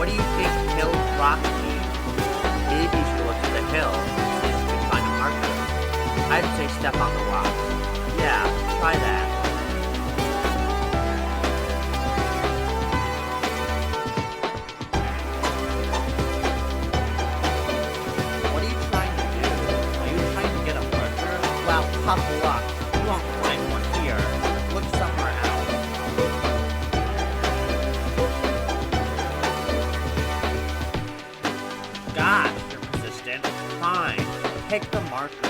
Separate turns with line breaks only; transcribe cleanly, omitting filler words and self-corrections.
What do you think killed Rocky? Maybe you should look to the hill and see if you can find a marker. I'd say step on the rocks. Yeah, try that. What are you trying to do? Are you trying to get a marker? Well, tough luck. You won't find one here. Look somewhere else. Gosh, you're persistent. Fine. Take the marker.